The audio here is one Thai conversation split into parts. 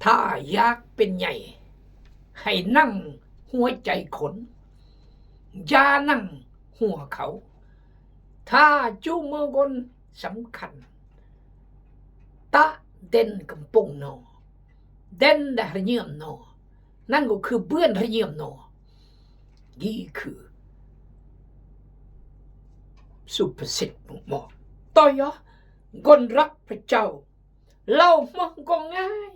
ถ้าอยากเป็นใหญ่ให้นั่งหัวใจขนอย่านั่งหัวเขาถ้าจูมือคนสำคัญตะเด่นกำปงนอเด่นได้ระเยี่ยมนอนั่นก็คือเบื้อนระเยี่ยมนอนี่คือสุภสิทธิ์หมอต่อยะคนรักพระเจ้าเล่ามันก็ง่าย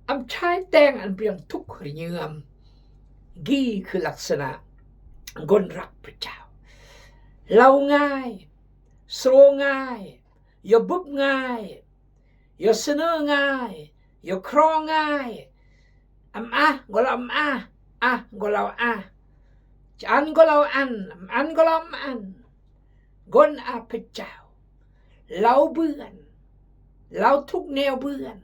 อำชายแต่งอันเปลี่ยนทุกข์ระเยี่ยมนี่คือลักษณะคนรักพระเจ้าเล่าง่ายโซง่ายอย่าบุบง่ายอย่าเสนอง่ายอย่าครองง่ายก็เราก็เราอันก็เราอันก็เราอันคนพระเจ้าเราเบื่อนเราทุกแนวเบื่อน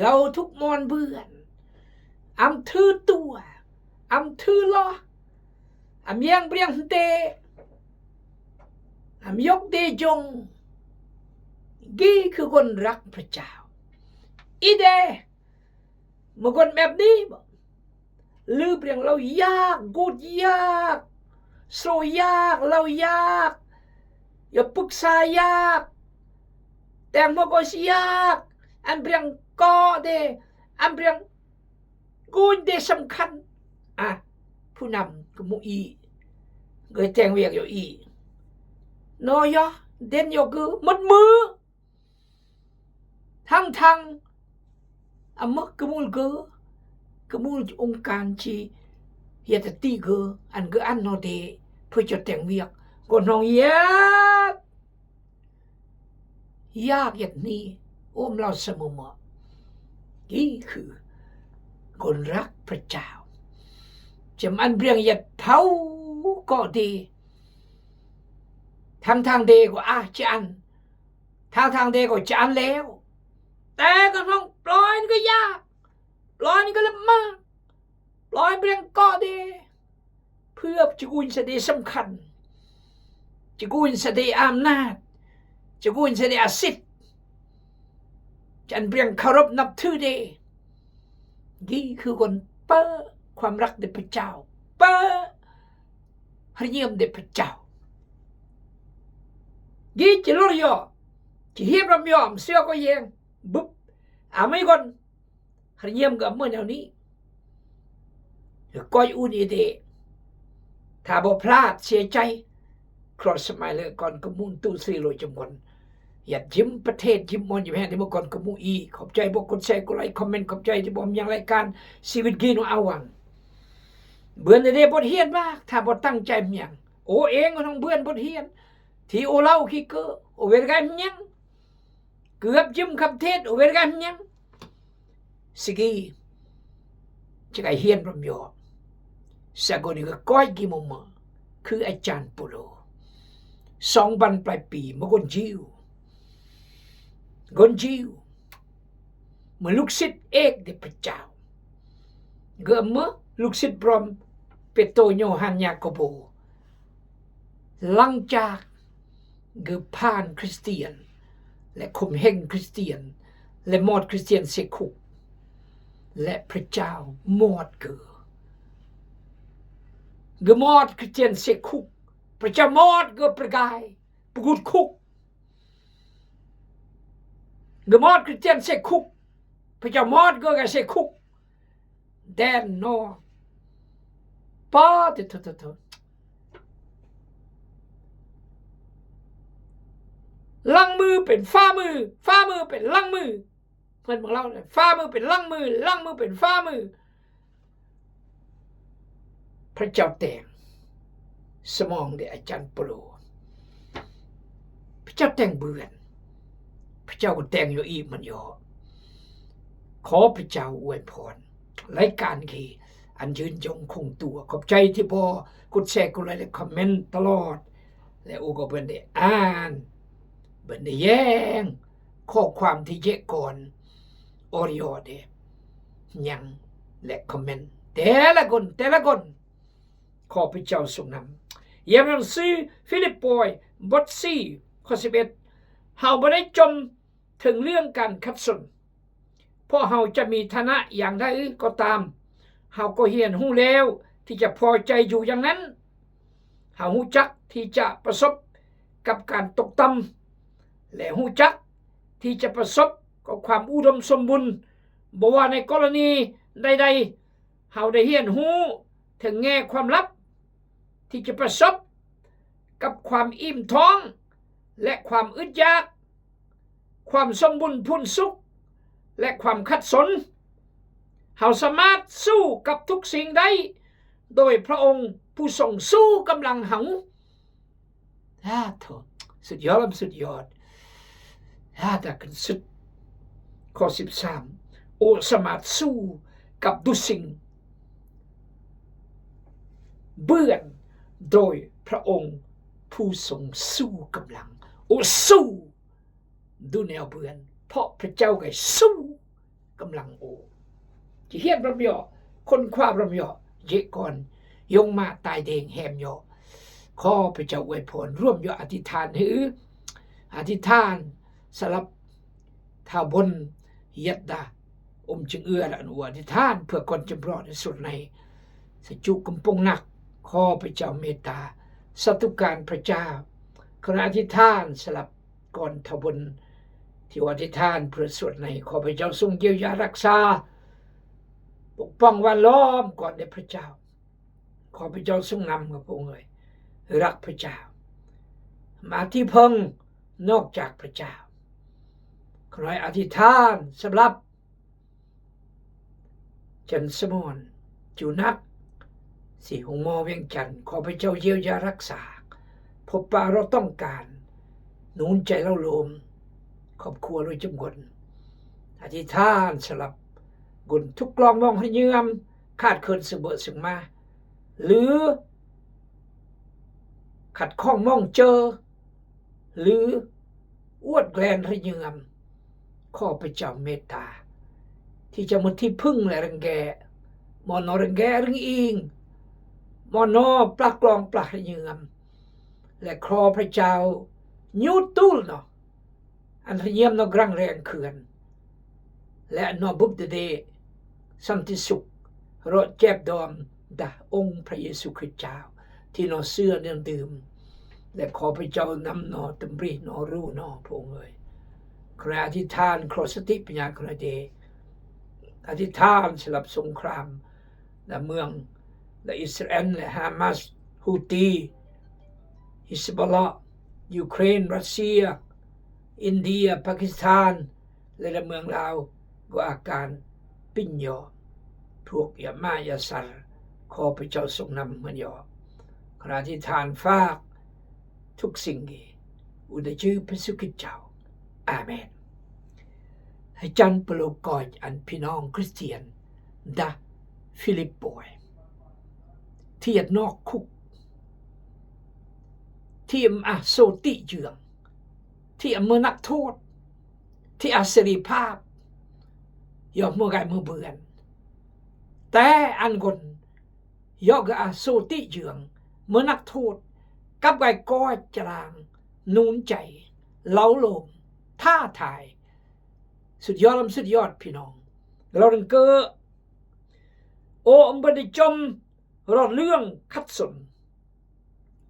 เราทุกมอนเบื่อนถือตัวถือล้อยังเปลี่ยนเตยกเตจงนี่คือคนรักพระเจ้าอีเดเมื่อคนแบบนี้ลือเปลี่ยนเรายากกูดยากโซยากเรายากอย่าปรึกษายากแต่เมื่อก็ยากอันเปลี่ยนก็เดอันเปลี่ยนกูเดสำคัญผู้นำก็มุอีเกิดแจงเวียกอยู่อีน้อยเด่นอยู่คือมัดมือทั้งมักกมูลเกกมูลองค์การที่ยาตตีเกอันก็อันนอเดเพื่อจะแต่งเวียกก็น้องยากอย่างนี้เราเสมอมานี่คือคนรักพระเจ้าจะมันเปลี่ยนยัดเผาก็ดีทางเดก็จะอันทางเดก็จะอันแล้วแต่ก็ต้องปล่อยนี่ก็ยากปล่อยนี่ก็ลำบากปล่อยเปลี่ยนก็ดีเพื่อจะกุญแจสำคัญจะกุญแจอำนาจจะกุญแจอาศิษย์จะเปลี่ยนเคารพนับถือดีนี่คือคนเปิดความรักในพระเจ้าเปิดพระเยี่ยมในพระเจ้ายี่จะรู้ย่อจะเฮียบรำยอมเสียก็ยังบุ๊บไม่ก่อนพระเยี่ยมกับเมื่อแนวนี้ก้อยอุ่นเดถ้าบ่พลาดเสียใจครอสสมัยเลยก่อนกมุนตู้ซีโรจำวันอย่ายิ้มประเทศยิ้มมอนอย่าแพ้ที่เมื่อก่อนกมุอีขอบใจบอกคนแชร์กดไลค์คอมเมนต์ขอบใจที่บอกยังรายการชีวิตกินเอาวังเบื่อในเดบทเฮียนมากถ้าบ่ตั้งใจมันยังเองก็ต้องเบื่อบทเฮียนที่เล่าขี้เกอเวรกันยังเกือบยิ้มคำเทศเวรกันยังสกีจะไอเฮียนรำยอสกุลนี้ก็ก้อยกิมมคืออาจารย์ปุโร2 วันปลายปีเมื่อคนจิวเหมือนลูกศิษย์เอกเดพระเจ้าเกือบเมื่อลูกศิษย์พรหมเปโตรโยฮันยาโคโบหลังจากเกือบผ่านคริสเตียนและข่มเหงคริสเตียนและมอดคริสเตียนเสกคุกและพระเจ้ามอดเกือบมอดคริสเตียนเสกคุกพระเจ้ามอดเกือบประกายประกุดคุกเกือบมอดคริสเตียนเสกคุกพระเจ้ามอดเกือบเสกคุกแดนนอป้าเถอะลังมือเป็นฝ่ามือเป็นลังมือเพื่อนของเราเลยฝ่ามือเป็นลังมือเป็นฝ่ามือพระเจ้าแต่งสมองเดอาจารย์โปรพระเจ้าแต่งเบือนพระเจ้าก็แต่งอยู่อีมันยอขอพระเจ้าอวยพรรายการที่อันยืนยงคงตัวขอบใจที่พอกดแชร์กดไลค์และคอมเมนต์ตลอดและก็เป็นได้อ่านเป็นได้แย้งข้อความที่เยอะก่อนออริโอเดยังและคอมเมนต์แต่ละคนขอพระเจ้าทรงนำเยี่ยมหนังสือฟิลิปปอยบท4 ข้อ 11เฮาบ่ได้จมถึงเรื่องการขัดสน เพราะเฮาจะมีฐานะอย่างใดก็ตามเฮาก็เรียนรู้แล้วที่จะพอใจอยู่อย่างนั้นเฮารู้จักที่จะประสบกับการตกต่ำและรู้จักที่จะประสบกับความอุดมสมบูรณ์บ่ว่าในกรณีใดๆเฮาได้เรียนรู้ถึงแง่ความลับที่จะประสบกับความอิ่มท้องและความอึดอยากความสมบูรณ์พูนสุขและความขัดสนเฮาสามารถสู้กับทุกสิ่งได้โดยพระองค์ผู้ทรงสู้กำลังเฮาโธ่สุดยอดสุดยอดแต่กันสุดข้อ13โอ้สามารถสู้กับทุกสิ่งเบื้องโดยพระองค์ผู้ทรงสู้กำลังโอ้สู้ดูแนวเบือนเพราะพระเจ้าไงสู้กำลังโอ้จะเฮียนรำยอคนความรำยอเยก่อนยงมาตายเดงแหมยอขอพระเจ้าอวยพรร่วมยออธิษฐานหืออธิษฐานสลับท้าบนยัดดาจึงเอื้อและอนุอธิษฐานเพื่อคนจำรอดในสุดในสจุกำปงหนักขอพระเจ้าเมตตาสัตุการพระเจ้าขณะอธิษฐานสลับก่อนทบนที่อธิษฐานเพื่อสวดในขอพระเจ้าทรงเยียวยารักษาปกป้องวันล้อมก่อนในพระเจ้าขอพระเจ้าทรงนำกับพระองค์รักพระเจ้ามาที่พึงนอกจากพระเจ้าขออธิษฐานสำหรับจันสมรจูนักสีหงมอเวียงจันทร์ขอพระเจ้าเยียวยารักษาพบปะเราต้องการหนุนใจเราลมครอบครัวโดยจำนวนอธิษฐานสลับกุนทุกกลองมองให้เยื่อมขาดเคินเสมอสึงมาหรือขัดข้องมองเจอหรืออวดแกลนให้เยื่อมขอพระเจ้าเมตตาที่จะมุที่พึ่งและรังแกมอนอรังแกรังอิงมอนอปลากลองปลาให้เยื่อมและขอพระเจ้ายูตูลเนาะอันเยี่ยมนกรังแรงเขื่อนและนอบุบเดสันติสุขรอดแจ็บดอมดาองค์พระเยซูคริสต์เจ้าที่นอเสื้อเนื่องดื่มและขอพระเจ้านำนอตำรีนอรู้นอพระองค์เลยขณะอธิษฐานครอสติปัญญาขณะเดอธิษฐานสลับสงครามและเมืองและอิสราเอลและฮามาสฮูตีฮิซบอลายูเครนรัสเซียอินเดียปากีสถานและเมืองลาวก็อาการปิ้นยอพวกยามายาสัรขอพระเจ้าทรงนำมันยอขณะที่ทานฝากทุกสิ่งอุดชื่อพระสุกิจเจ้าอาเมนให้จันปโลกอยอันพี่น้องคริสเตียนดาฟิลิปปอยที่นอกคุกที่โซติเยืองที่เมือนักโทษที่อาศิริภาพยอมเมื่อไงเมื่อเบือนแต่อันคนยอกอาโซติเยืองเมื่อนักโทษกับไก่ก้อยจรางนูนใจเล้าลมท่าทายสุดยอดสุดยอดพี่น้องเราดังเกอโอ้อำเภอได้จมรอดเรื่องคัดสน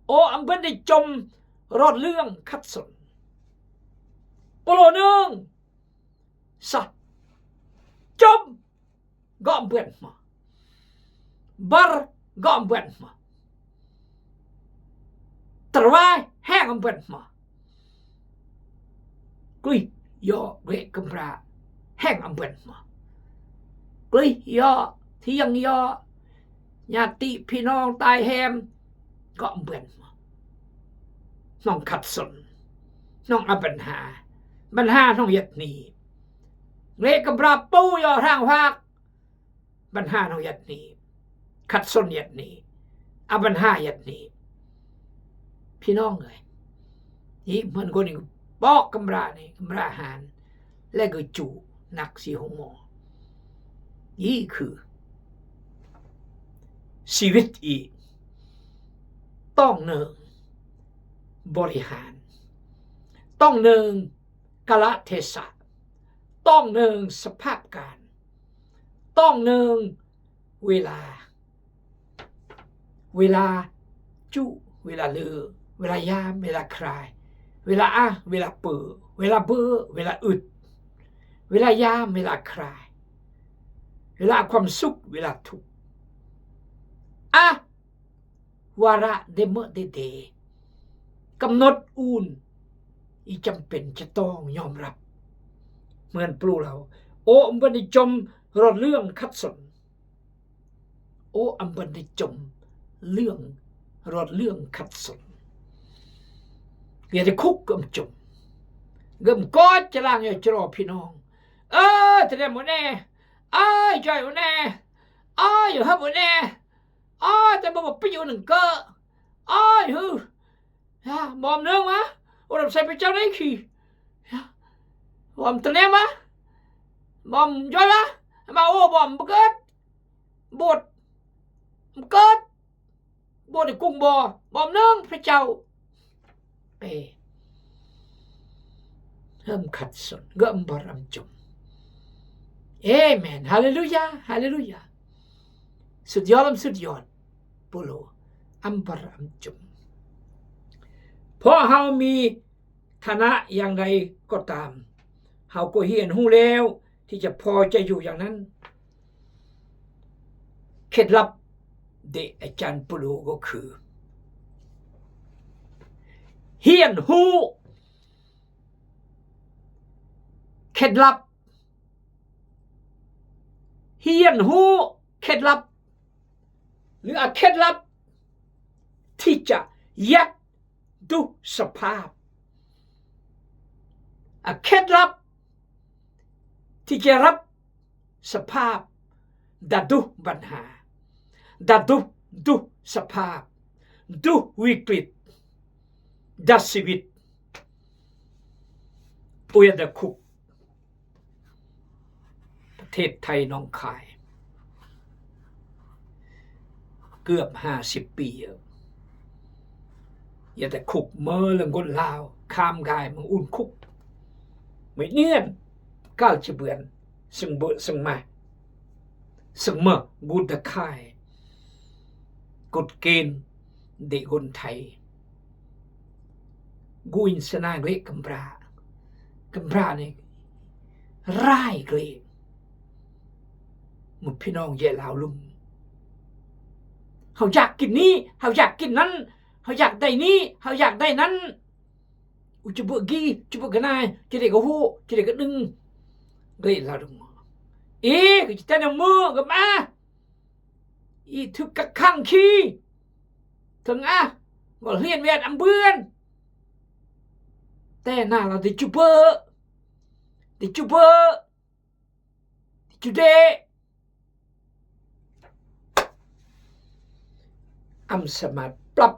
โอ้อำเภอได้จมรอดเรื่องคัดสนปโลนึงสัตจมก็อำเภอมาบาร์ก็อำเภอมาตรวายแห้งอำเภอมากุยยอเวกัมราแห้งอำเภอมากุยยอที่ยังยอญาติพี่น้องตายแฮมก็อำเภอมาน้องขัดสนน้องอปัญหาปัญหาน้องยัดนีเวกัมราปูยอทางภาคปัญหาน้องยัดนีขัดสนยัดนีอปัญหายัดนีพี่น้องเลยนี่เหมือนคนหนึ่งบอกกำราเนี่ยกำราหารและก็จูนักสีหงหมอนี่คือชีวิตอีกต้องเนิงบริหารต้องเนิงกาลเทศะ ต้องหนึ่งสภาพการต้องหนึ่งเวลาจุเวลาลือเวลายามเวลาคลายเวลาเวลาเปื่อเวลาเบื่อเวลาอึดเวลายามเวลาคลายเวลาความสุขเวลาทุกข์วาระเดเมเดเดกำหนดอุ่นอีจำเป็นจะต้องยอมรับเหมือนปลูเราโอ้อัมบันดิจมรอดเรื่องคัดสนโอ้อัมบันดิจมเรื่องรอดเรื่องคัดสนอย่าได้คุกกำจมเกิมกอดจะล่างอย่าจะรอพี่น้องจะได้หมดแน่ใจหมดแน่อยู่ฮับหมดแน่จะบอกไปอยู่หนึ่งก็ฮือบอมเนื้อมาโอ้เราใส่ไปเจ้าได้ขี้บอมตัวเนี้ยมาบอมย่อยมาโอ้บอมเกิดบดเกิดบดในกุ้งบอมเนื้อพระเจ้าเริ่มขัดสนเริ่มบรำจมเอเมนฮาเลลูยาฮาเลลูยาสุดยอดสุดยอดปุโรอัมบรำจมเพราะเฮามีฐานะอย่างใดก็ตามเฮาก็เห็นหูแล้วที่จะพอใจอยู่อย่างนั้นเคล็ดลับเดอาจารย์ปุโรก็คือเฮียนหูเคล็ดลับเฮียนหูเคล็ดลับหรือเคล็ดลับที่จะยัดดูสภาพเคล็ดลับที่จะรับสภาพดัดดูปัญหาดัดดูสภาพดูวิกฤตดัดชีวิตอุยดคุกประเทศไทยน้องคายเกือบ50 ปีอย่าแต่คุกเมื่อเรื่องคนลาวข้ามกายมึงอุ่นคุกไม่เนียนก้าวจะเบือนซึ่งเบซึ่งมาซึ่งเมื่อกูตะค่ายกฎเกณฑ์เด็กคนไทยกูอินสนาเกลกัมพราเนี่ยร้ายเกลมุพี่น้องเย่ลาวลุงเขาอยากกินนี้เขาอยากกินนั้นเขาอยากได้นี้เขาอยากได้นั้นจะเบื่อกี้จะเบื่อกันนายจะได้ก็หูจะได้ก็ดึงเกลลาวลุงก็จะแต่มือกับมาถึกกะข้างขี้ถึงก็เฮียนเวียดอำเบือนแต่หน้าเราได้จูเบอร์จูเดสามารถปรับ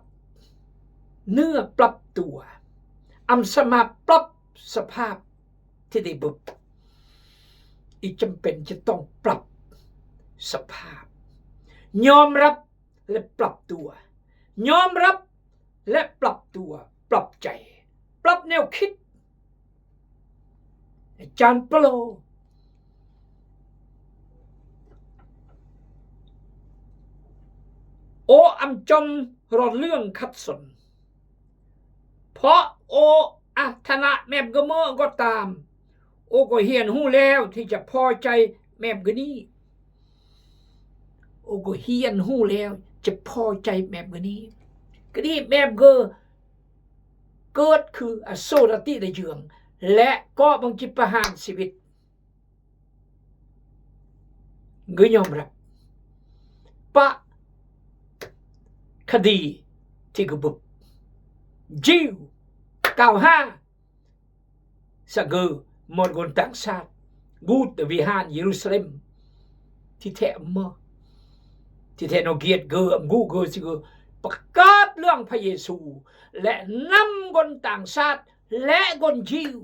เนื้อปรับตัวสามารถปรับสภาพที่ได้บุบจำเป็นจะต้องปรับสภาพยอมรับและปรับตัวยอมรับและปรับตัวปรับใจปรับแนวคิดอาจารย์เปโลโออำจมรอดเรื่องคัดสนเพราะโอธนะแมบกะเมอก็ตามโอก็เฮียนหูแล้วที่จะพอใจแมบกะนี้โอก็เฮียนหูแล้วจะพอใจแมบกะนี้กะนี้แมบเกิดคืออโศรติได้เยืองและก็บังคิดประหารชีวิตเงยยอมรับปะคดีที่กบุบจิว95สะเกอหมดคนต่างชาติกูดวิหารเยรูซาเล็มที่แท้มาที่แท้นอเกียรติเกอกูเกอสิเกอประกาศเรื่องพระเยซูและนำคนต่างชาติและคนยิว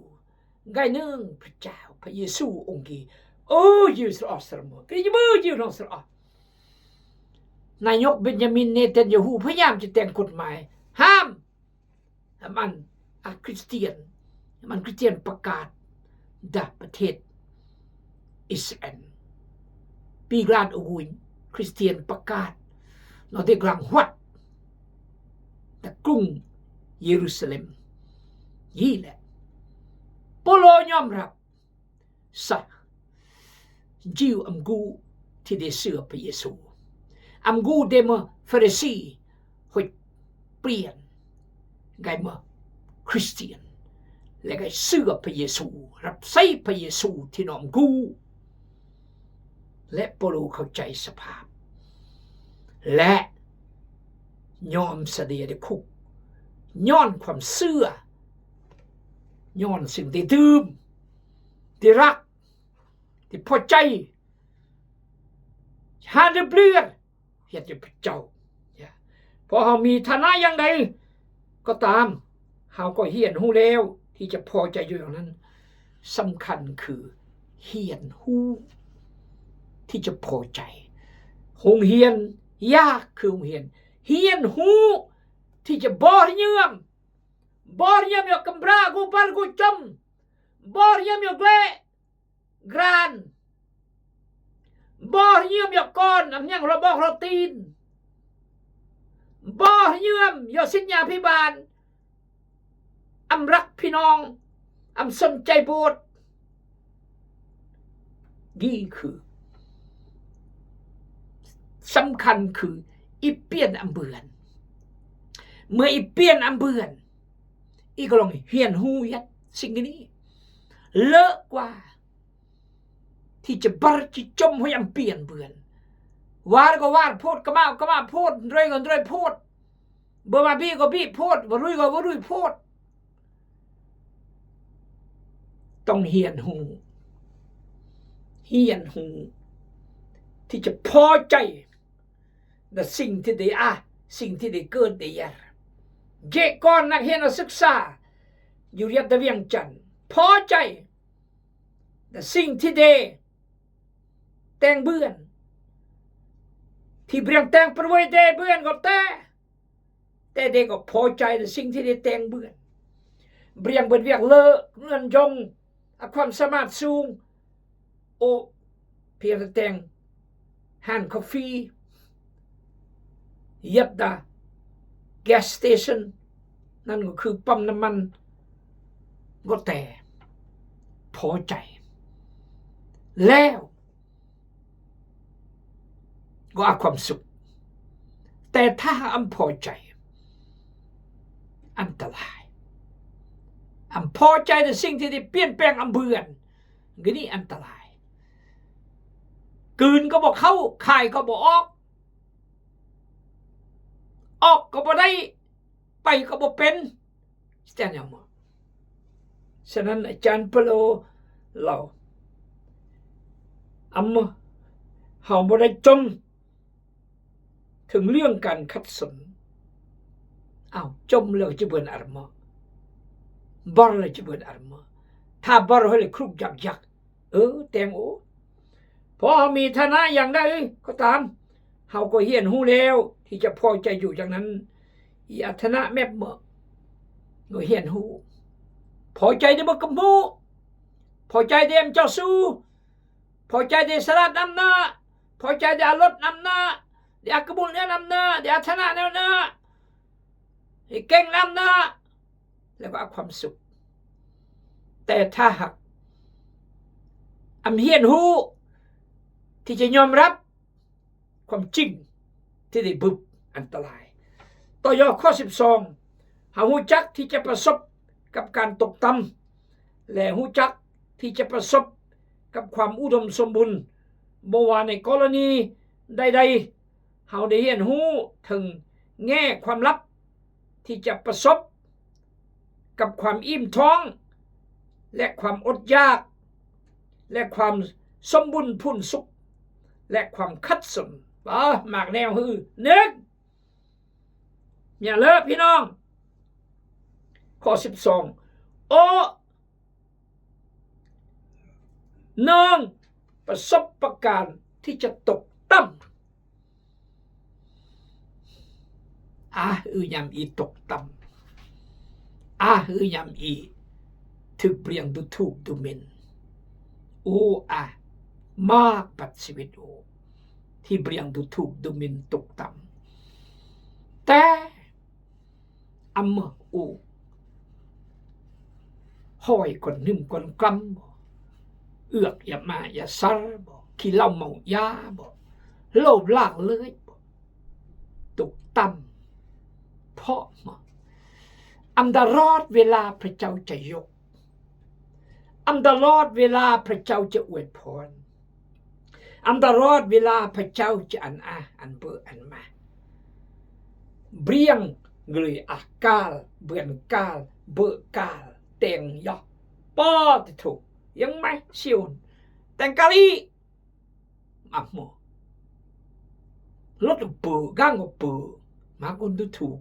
ไงนึงพระเจ้าพระเยซูองค์กียิวสระอสระมก็ยิบยิวนองสระนายกเบนจามินเนตันยาฮูพยายามจะแต่งกฎหมายห้ามมันคริสเตียนประกาศดับประเทศ อิสราเอลปีกลานอุยคริสเตียนประกาศนอที่กลางวัดแต่กรุงเยรูซาเล็มยี่แหละโปโลยอมรับซะจิวอัมกูที่ได้เสือพระเยซูอัมกูเดมฟาริสีหอยเปลี่ยนไงมาคริสเตียนและไงเสือพระเยซูรับใช้พระเยซูที่น้อมกูและโปโลเข้าใจสภาพและยอมเสด็จในคุกย้อนความเสื่อย้อนสิ่งที่ดื่มที่รักที่พอใจหาได้เปลี่ยนเหตุจะพระเจ้าพอเรามีฐานะอย่างใดก็ตามเราก็เฮียนหูแล้วที่จะพอใจอยู่อย่างนั้นสำคัญคือเฮียนหูที่จะพอใจหงเฮียนยากคือหงเฮียนหูที่จะบริยมอยู่กัมรากูปัลกูจมบริยมอยู่เกลกรานบริยมอยู่ก้อนอันยังระบอกเราตีนบริยมอยู่สิญญาพิบาลอำรักพี่น้องอำสนใจโบสถ์นี่คือสำคัญคืออีเปียนอำเบือนเมื่ออีเปียนอำเบือนอีก็ลองเฮียนหูยัดสิ่งนี้เลอะกว่าที่จะบรจิจมให้อำเปลี่ยนเบือนวาดก็วาดพูดก็มาพูดรวยก็รวยพูดบ่มาบี้ก็บี้พูดบ่รุยก็บ่รุยพูดต้องเฮียนหูที่จะพอใจในสิ่งที่ได้สิ่งที่ได้เกิดได้ยาเจก่อนนักเรียนนักศึกษาอยู่เรียนตะเวียงจันทร์พอใจในสิ่งที่ได้แต่งเบื้อนที่เปลี่ยนแต่งประวัติได้เบื้อนก็แต่เด็กก็พอใจในสิ่งที่ได้แต่งเบื้อนเปลี่ยนเบื้อนเวียกเลอะเงินยงความสามารถสูงโอเพียงแต่งฮันคอฟฟี่ยับดาแก๊สสเตชันนั่นก็คือปั๊มน้ำมันก็แต่พอใจแล้วก็เอาความสุขแต่ถ้าอำพอใจอันตรายอำพอใจในสิ่งที่ได้เปลี่ยนแปลงอำเบือนก็นี่อันตรายกืนก็บอกเข้าคายก็บอกออกก็บ่ได้ไปก็บ่เป็นฉะนั้นอาจารย์เปโลเราเฮาบ่ได้จมถึงเรื่องการขัดสนจมแล้วจะเบิ่นอารมณ์บอลเลยจะเบิ่นอารมณ์ถ้าบอลให้เลยครุกยักแตงโอพอมีฐานะอย่างใดก็ตามเฮาก็เฮียนหูแล้วที่จะพอใจอยู่อย่างนั้นอัธนะแม่เมื่อก็เฮียนหูพอใจได้บ่กับหมู่พอใจเดมเจ้าสู้พอใจได้สลัดนำหน้าพอใจได้รถนำหน้าได้กระบุนเนี่ยนำหน้าได้อัธนะแนวหน้าให้เก่งนำหน้าแล้วก็เอาความสุขแต่ถ้าหากเฮียนหูที่จะยอมรับความจริงที่ได้บึบอันตรายต่อยอข้อ12หาหูจักที่จะประสบกับการตกต่ำและหูจักที่จะประสบกับความอุดมสมบูรณ์บ่ว่าในกรณีใดๆเฮาได้เรียนรู้ถึงแง่ความลับที่จะประสบกับความอิ่มท้องและความอดอยากและความสมบูรณ์พูนสุขและความคัดสนหมากแนวฮือนึกอย่าเลิกพี่น้องข้อ12ประสบการณ์ที่จะตกต่ำยามอีตกต่ำยามอีถึกเปลี่ยนดูถูกดูหมิ่น มากปัดชีวิตโอที่เปลี่ยนดูถูกดูหมิ่นตกต่ำแต่อำเมอโอห้อยคนหนึ่งคนกล้ำบ่เอือกอย่ามาอย่าซัรบ่ขี้เหล้าเมายาบ่โลภลากเลยบ่ตกต่ำเพราะมาอันตลอดเวลาพระเจ้าจะยกอันตลอดเวลาพระเจ้าจะอวยพรอันตลอดเวลาพระเจ้าจะอันเบออันมาเบียงเกยอากาลเบือนกาลเบอกาลเตียงยอกป้อจะถูกยังไม่ชิวแต่งกาลีมาโมรถปือก้างก็ปือมาคนดูถูก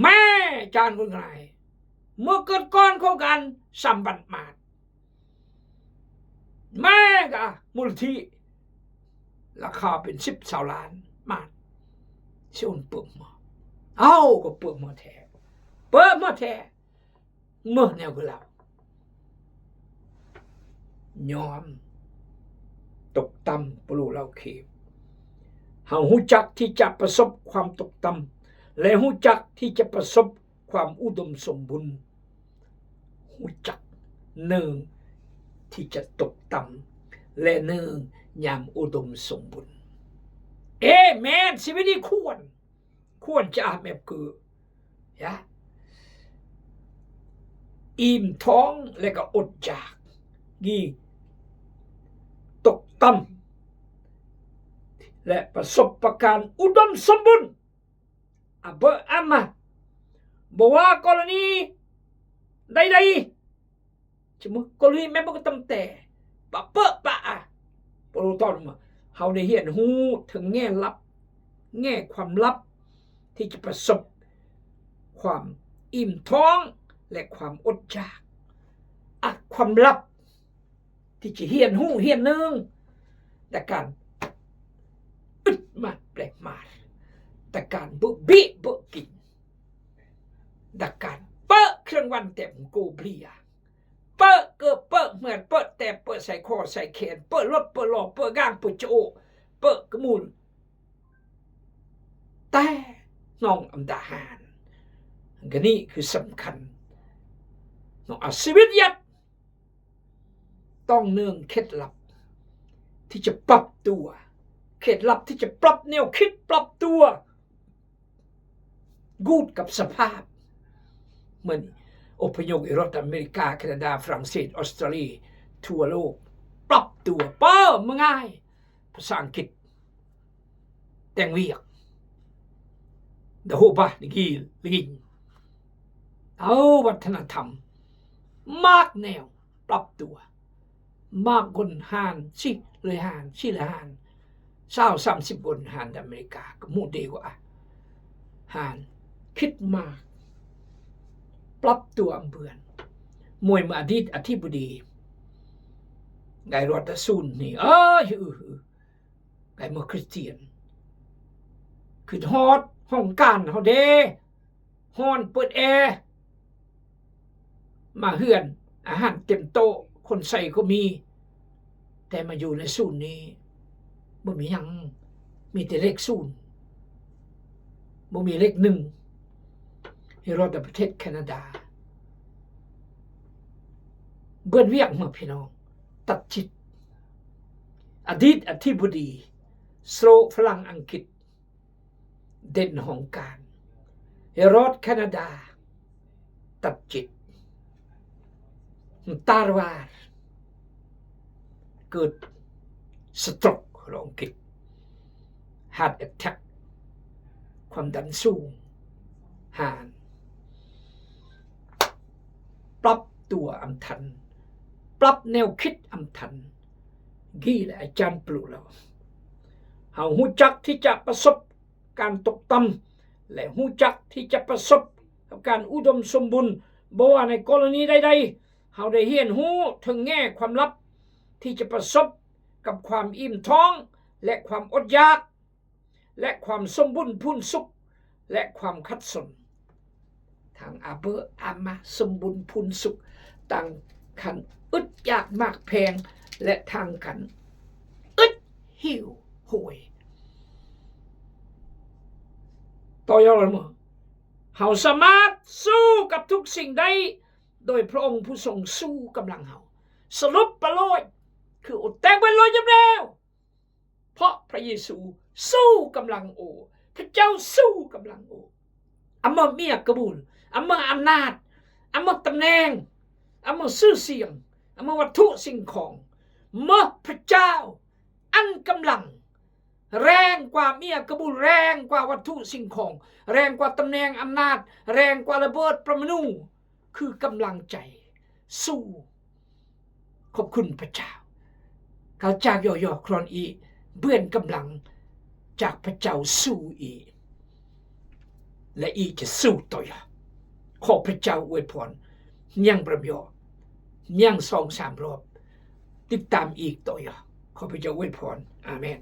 แม่จานคนไรเมื่อเกิดก้อนเข้ากันสัมบัติมาแม่กะมูลที่ราคาเป็น10 ล้านมาชิวเปิดมาเอาก็เปิดมาแท้เปิดมาแท้เมื่อแนวกับเรายอมตกต่ำปลุกเราเข็มเฮาหูจักที่จะประสบความตกต่ำและหูจักที่จะประสบความอุดมสมบูรณ์หูจักหนึ่งที่จะตกต่ำและหนึ่งยามอุดมสมบูรณ์แมนชีวิตนี้ควรจะแบบคือยะอิ่มท้องและก็อดจากกี่ตกต่ำและประสบประการอุดมสมบูรณ์เบอร์อามาบอกว่ากรณีใดๆชั่วโมงกรณีแม่บอกตั้งแต่ปะเปะปะโปรตอนมาเขาได้เห็นหูถึงแง่ลับแง่ความลับที่จะประสบความอิ่มท้องและความอดจากความลับที่จะเห็นหูเห็นนึงแต่การอึดมาแปลกมาแต่การบุบิบุกินแต่การเปิดเครื่องวันเต็มกูเบียเปิดเกิดเปิดเหมือนเปิดแต่เปิดใส่คอใส่แขนเปิดรถเปิดหลอกเปิดก้างเปิดโจเปิดกระมูลแต่น้องอันดาหารก็นี่คือสำคัญน้องชีวิตยัดต้องเนื่องเคล็ดลับที่จะปรับตัวเคล็ดลับที่จะปรับแนวคิดปรับตัวกูดกับสภาพเหมือนอพยพในรัฐอเมริกาแคนาดาฝรั่งเศสออสเตรเลียทั่วโลกปรับตัวมันง่ายภาษาอังกฤษแต่งเวียกเดโฮบะลิงเอาวัฒนธรรมมากแนวปรับตัวมากคนหานสิเลยหานสิเลยหาน30คนหานอเมริกาก็มูดีกว่าหานคิดมากปรับตัวอำเภอมวยมาอดีตอธิบดีไงรัฐซูนนี่ไงมาคริสเตียนคือฮอดห้องการเฮาเด้ฮอนเปิดแอร์มาเฮือนอาหารเต็มโต๊ะคนใส่ก็มีแต่มาอยู่ในศูนย์นี้บ่มีหยังมีแต่เลขศูนย์บ่มีเลข1ให้รอดประเทศแคนาดาเบิ่นเวียงมาพี่น้องตัดจิตอดีตอธิบดีโซฝรั่งอังกฤษเด่นของการให้รอดแคนาดาตัดจิตตาร์วาร์เกิดสโตรกของอังกฤษ Heart Attack ความดันสูงหานปรับตัวอำทันปรับแนวคิดอำทันกี่แหละอาจารย์ปลุกเราเฮาหูจักที่จะประสบการตกต่ำและหูจักที่จะประสบกับการอุดมสมบูรณ์บ่ว่าในกรณีใดๆเฮาได้เรียนรู้ถึงแง่ความลับที่จะประสบกับความอิ่มท้องและความอดอยากและความสมบูรณ์พูนสุขและความขัดสนทางอาเบอร์อามาสมบูรณ์พูนสุขต่างขันอึดอยากมากแพง และทางกันอึดหิวโหยต่อยอดมาเฮาสามารถสู้กับทุกสิ่งได้โดยพระองค์ผู้ทรงสู้กำลังเฮาสรุปประโลยคืออดแต่งไว้ลอยจำแล้วเพราะพระเยซูสู้กำลังโอพระเจ้าสู้กำลังโออำมาเมียกระบุลอำมาอำนาจอำมาตำแหน่งอำมาชื่อเสียงอำมาวัตถุสิ่งของเมื่อพระเจ้าอันกำลังแรงกว่าเมียกระบุลแรงกว่าวัตถุสิ่งของแรงกว่าตำแหน่งอำนาจแรงกว่าระเบิดปรมาณูคือกำลังใจสู้ขอบคุณพระเจ้าเขาจากย่อๆครอนอีเบื้อนกำลังจากพระเจ้าสู้อีและอีจะสู้ต่อขอพระเจ้าอวยพรยังประโยชน์ยัง2-3 รอบติดตามอีกต่อขอพระเจ้าอวยพรอาเมน